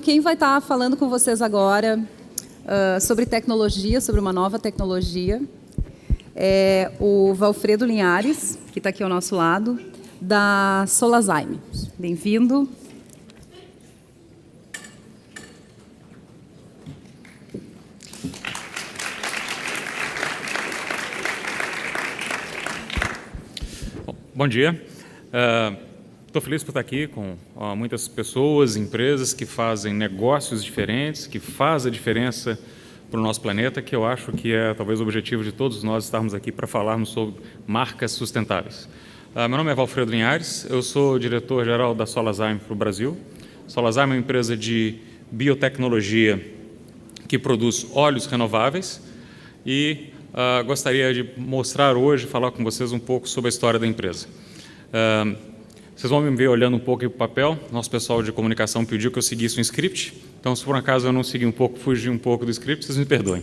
quem vai estar falando com vocês agora sobre tecnologia, sobre uma nova tecnologia, é o Valfredo Linhares, que está aqui ao nosso lado, da Solazyme. Bem-vindo. Bom dia. Estou feliz por estar aqui com muitas pessoas, empresas que fazem negócios diferentes, que fazem a diferença para o nosso planeta, que eu acho que é talvez o objetivo de todos nós estarmos aqui para falarmos sobre marcas sustentáveis. Meu nome é Valfredo Linhares, eu sou diretor-geral da Solazyme para o Brasil. Solazyme é uma empresa de biotecnologia que produz óleos renováveis e gostaria de mostrar hoje, falar com vocês um pouco sobre a história da empresa. Vocês vão me ver olhando um pouco para o papel. Nosso pessoal de comunicação pediu que eu seguisse um script, então se por acaso eu não seguir um pouco, fugir um pouco do script, vocês me perdoem.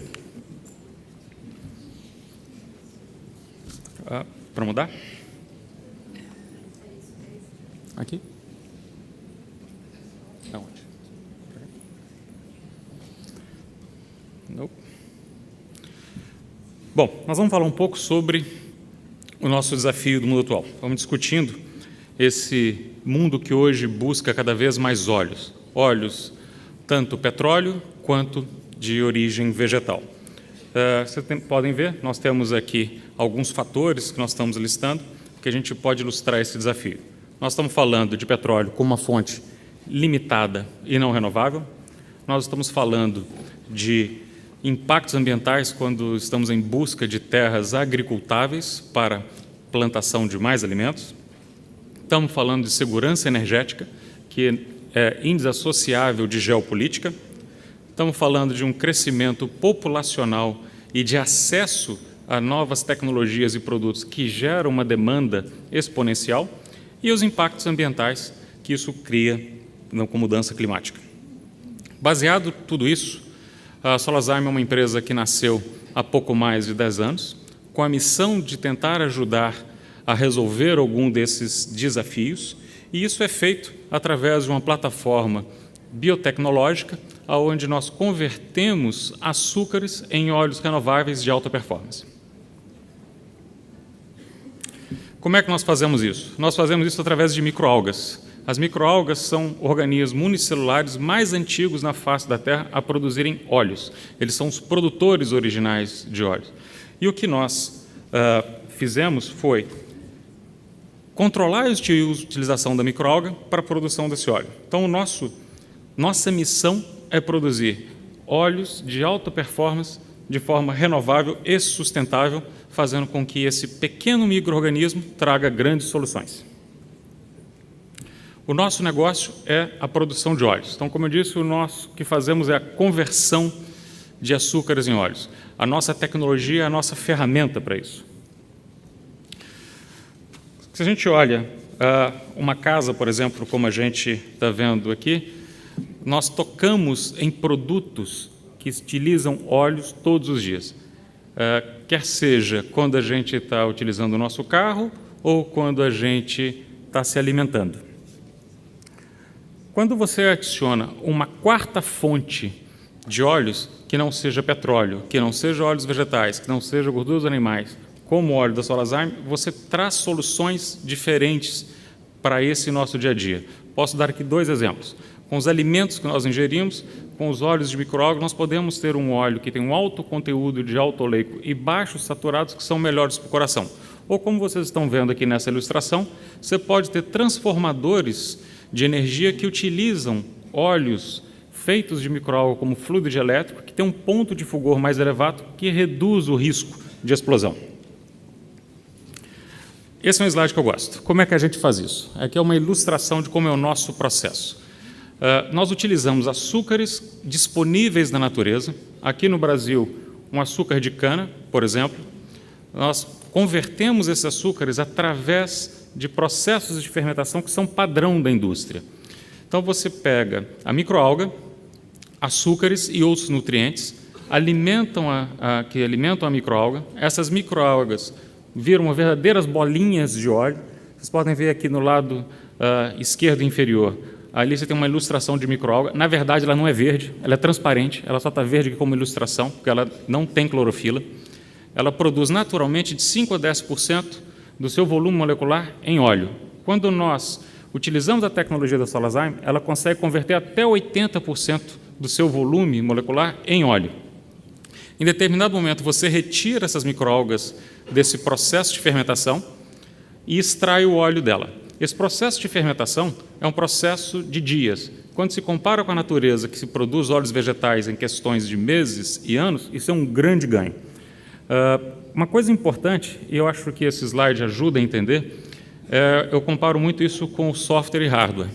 Para mudar? Aqui? Aonde? Não. Bom, nós vamos falar um pouco sobre o nosso desafio do mundo atual. Vamos discutindo esse mundo que hoje busca cada vez mais óleos. Óleos, tanto petróleo quanto de origem vegetal. Vocês podem ver, nós temos aqui alguns fatores que nós estamos listando, que a gente pode ilustrar esse desafio. Nós estamos falando de petróleo como uma fonte limitada e não renovável. Nós estamos falando de impactos ambientais quando estamos em busca de terras agricultáveis para plantação de mais alimentos. Estamos falando de segurança energética, que é indissociável de geopolítica. Estamos falando de um crescimento populacional e de acesso a novas tecnologias e produtos que geram uma demanda exponencial e os impactos ambientais que isso cria com mudança climática. Baseado em tudo isso, a Solazyme é uma empresa que nasceu há pouco mais de 10 anos, com a missão de tentar ajudar a resolver algum desses desafios, e isso é feito através de uma plataforma biotecnológica, onde nós convertemos açúcares em óleos renováveis de alta performance. Como é que nós fazemos isso? Nós fazemos isso através de microalgas. As microalgas são organismos unicelulares mais antigos na face da Terra a produzirem óleos. Eles são os produtores originais de óleos. E o que nós fizemos foi controlar a utilização da microalga para a produção desse óleo. Então, nossa missão é produzir óleos de alta performance de forma renovável e sustentável, fazendo com que esse pequeno micro-organismo traga grandes soluções. O nosso negócio é a produção de óleos. Então, como eu disse, o que fazemos é a conversão de açúcares em óleos. A nossa tecnologia é a nossa ferramenta para isso. Se a gente olha uma casa, por exemplo, como a gente está vendo aqui, nós tocamos em produtos que utilizam óleos todos os dias. Quer seja quando a gente está utilizando o nosso carro ou quando a gente está se alimentando. Quando você adiciona uma quarta fonte de óleos, que não seja petróleo, que não seja óleos vegetais, que não seja gorduras animais, como o óleo da Solazyme, você traz soluções diferentes para esse nosso dia a dia. Posso dar aqui 2 exemplos. Com os alimentos que nós ingerimos, com os óleos de microalgas, nós podemos ter um óleo que tem um alto conteúdo de alto oleico e baixos saturados que são melhores para o coração. Ou como vocês estão vendo aqui nessa ilustração, você pode ter transformadores de energia que utilizam óleos feitos de microalga como fluido elétrico, que tem um ponto de fulgor mais elevado que reduz o risco de explosão. Esse é um slide que eu gosto. Como é que a gente faz isso? Aqui é uma ilustração de como é o nosso processo. Nós utilizamos açúcares disponíveis na natureza. Aqui no Brasil, um açúcar de cana, por exemplo. Nós convertemos esses açúcares através de processos de fermentação que são padrão da indústria. Então, você pega a microalga, açúcares e outros nutrientes, que alimentam a microalga. Essas microalgas viram verdadeiras bolinhas de óleo. Vocês podem ver aqui no lado esquerdo inferior Ali você tem uma ilustração de microalga. Na verdade, ela não é verde, ela é transparente, ela só está verde aqui como ilustração, porque ela não tem clorofila. Ela produz naturalmente de 5% a 10% do seu volume molecular em óleo. Quando nós utilizamos a tecnologia da Solazyme, ela consegue converter até 80% do seu volume molecular em óleo. Em determinado momento, você retira essas microalgas desse processo de fermentação e extrai o óleo dela. Esse processo de fermentação é um processo de dias. Quando se compara com a natureza, que se produz óleos vegetais em questões de meses e anos, isso é um grande ganho. Uma coisa importante, e eu acho que esse slide ajuda a entender, eu comparo muito isso com software e hardware.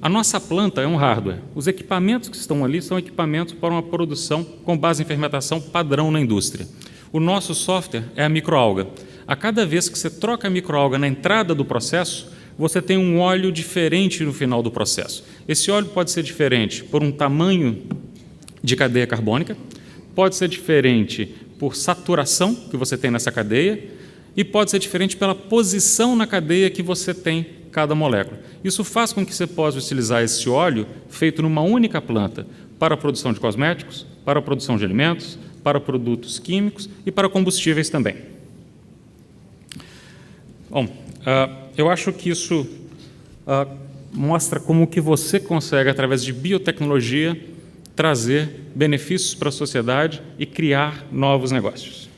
A nossa planta é um hardware. Os equipamentos que estão ali são equipamentos para uma produção com base em fermentação padrão na indústria. O nosso software é a microalga. A cada vez que você troca a microalga na entrada do processo, você tem um óleo diferente no final do processo. Esse óleo pode ser diferente por um tamanho de cadeia carbônica, pode ser diferente por saturação que você tem nessa cadeia e pode ser diferente pela posição na cadeia que você tem cada molécula. Isso faz com que você possa utilizar esse óleo feito numa única planta para a produção de cosméticos, para a produção de alimentos, para produtos químicos e para combustíveis também. Bom, eu acho que isso mostra como que você consegue, através de biotecnologia, trazer benefícios para a sociedade e criar novos negócios.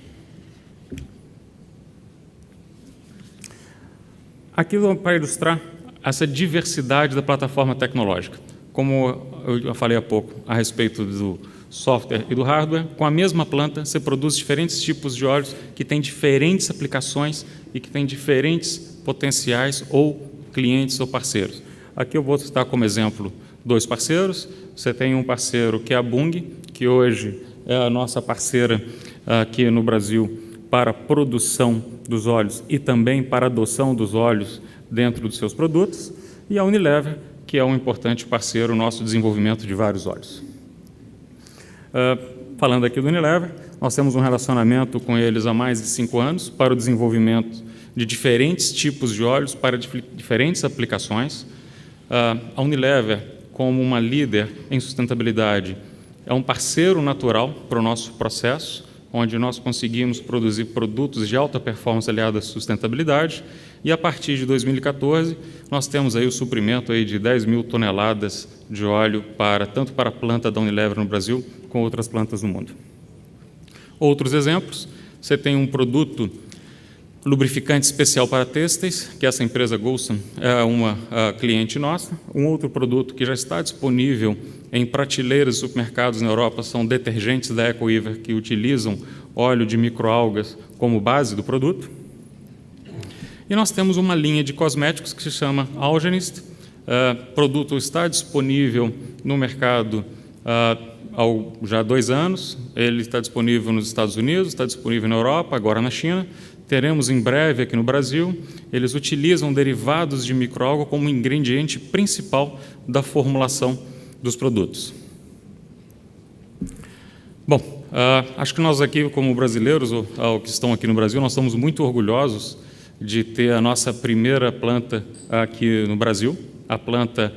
Aqui para ilustrar essa diversidade da plataforma tecnológica. Como eu já falei há pouco a respeito do software e do hardware, com a mesma planta você produz diferentes tipos de óleos que têm diferentes aplicações e que têm diferentes potenciais ou clientes ou parceiros. Aqui eu vou citar como exemplo 2 parceiros. Você tem um parceiro que é a Bunge, que hoje é a nossa parceira aqui no Brasil para a produção dos óleos e também para a adoção dos óleos dentro dos seus produtos, e a Unilever, que é um importante parceiro no nosso desenvolvimento de vários óleos. Falando aqui do Unilever, nós temos um relacionamento com eles há mais de 5 anos para o desenvolvimento de diferentes tipos de óleos para diferentes aplicações. A Unilever, como uma líder em sustentabilidade, é um parceiro natural para o nosso processo, onde nós conseguimos produzir produtos de alta performance aliados à sustentabilidade, e a partir de 2014 nós temos aí o suprimento aí de 10 mil toneladas de óleo tanto para a planta da Unilever no Brasil, como outras plantas no mundo. Outros exemplos, você tem um produto lubrificante especial para têxteis, que essa empresa Golson é uma cliente nossa. Um outro produto que já está disponível em prateleiras de supermercados na Europa são detergentes da Ecoweaver que utilizam óleo de microalgas como base do produto. E nós temos uma linha de cosméticos que se chama Algenist. O produto está disponível no mercado já há 2 anos. Ele está disponível nos Estados Unidos, está disponível na Europa, agora na China. Teremos em breve aqui no Brasil. Eles utilizam derivados de microalga como ingrediente principal da formulação dos produtos. Bom, acho que nós aqui, como brasileiros, ou que estão aqui no Brasil, nós estamos muito orgulhosos de ter a nossa primeira planta aqui no Brasil. A planta,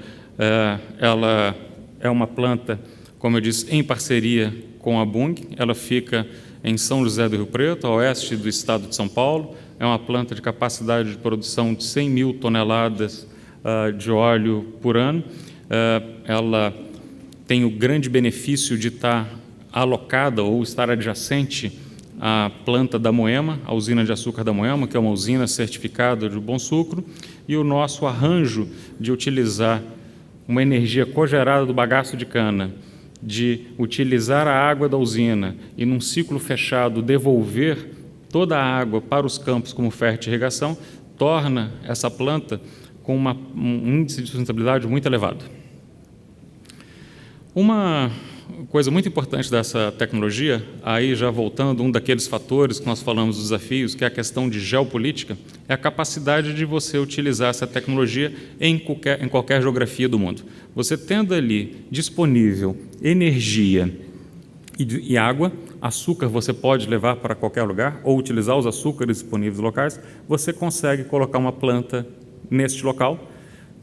ela é uma planta, como eu disse, em parceria com a Bunge. Ela fica em São José do Rio Preto, a oeste do estado de São Paulo. É uma planta de capacidade de produção de 100 mil toneladas de óleo por ano. Ela tem o grande benefício de estar alocada ou estar adjacente à planta da Moema, a usina de açúcar da Moema, que é uma usina certificada de bom sucro, e o nosso arranjo de utilizar uma energia cogerada do bagaço de cana, de utilizar a água da usina e, num ciclo fechado, devolver toda a água para os campos como fértil irrigação, torna essa planta com um índice de sustentabilidade muito elevado. Uma coisa muito importante dessa tecnologia, aí já voltando um daqueles fatores que nós falamos dos desafios, que é a questão de geopolítica, é a capacidade de você utilizar essa tecnologia em qualquer geografia do mundo. Você tendo ali disponível energia e água, açúcar você pode levar para qualquer lugar, ou utilizar os açúcares disponíveis locais, você consegue colocar uma planta neste local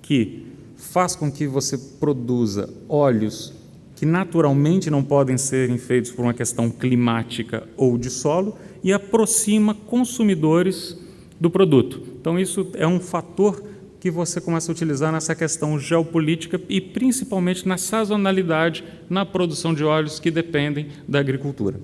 que faz com que você produza óleos que naturalmente não podem serem feitos por uma questão climática ou de solo e aproxima consumidores do produto. Então, isso é um fator que você começa a utilizar nessa questão geopolítica e principalmente na sazonalidade na produção de óleos que dependem da agricultura.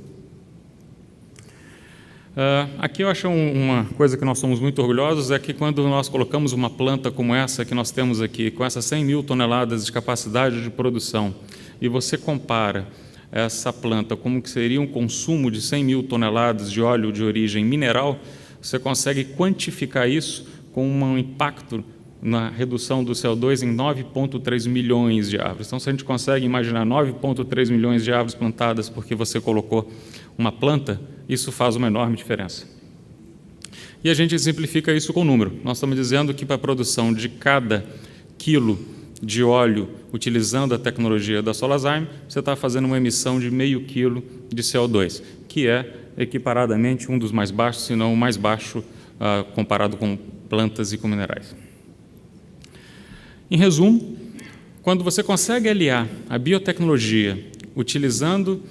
Aqui eu acho uma coisa que nós somos muito orgulhosos, é que quando nós colocamos uma planta como essa que nós temos aqui, com essas 100 mil toneladas de capacidade de produção, e você compara essa planta como que seria um consumo de 100 mil toneladas de óleo de origem mineral, você consegue quantificar isso com um impacto na redução do CO2 em 9,3 milhões de árvores. Então, se a gente consegue imaginar 9,3 milhões de árvores plantadas porque você colocou uma planta, isso faz uma enorme diferença. E a gente simplifica isso com número. Nós estamos dizendo que para a produção de cada quilo de óleo, utilizando a tecnologia da Solazyme, você está fazendo uma emissão de meio quilo de CO2, que é equiparadamente um dos mais baixos, se não o mais baixo, comparado com plantas e com minerais. Em resumo, quando você consegue aliar a biotecnologia, utilizando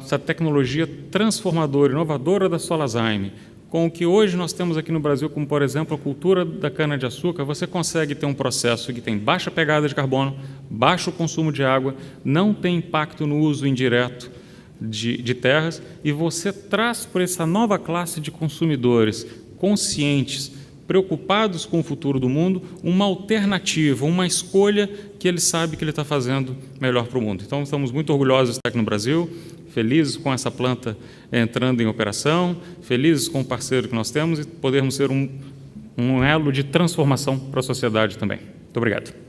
essa tecnologia transformadora, inovadora da Solazyme, com o que hoje nós temos aqui no Brasil, como, por exemplo, a cultura da cana-de-açúcar, você consegue ter um processo que tem baixa pegada de carbono, baixo consumo de água, não tem impacto no uso indireto de terras, e você traz para essa nova classe de consumidores conscientes, preocupados com o futuro do mundo, uma alternativa, uma escolha que ele sabe que ele está fazendo melhor para o mundo. Então, estamos muito orgulhosos de estar aqui no Brasil, felizes com essa planta entrando em operação, felizes com o parceiro que nós temos e podermos ser um elo de transformação para a sociedade também. Muito obrigado.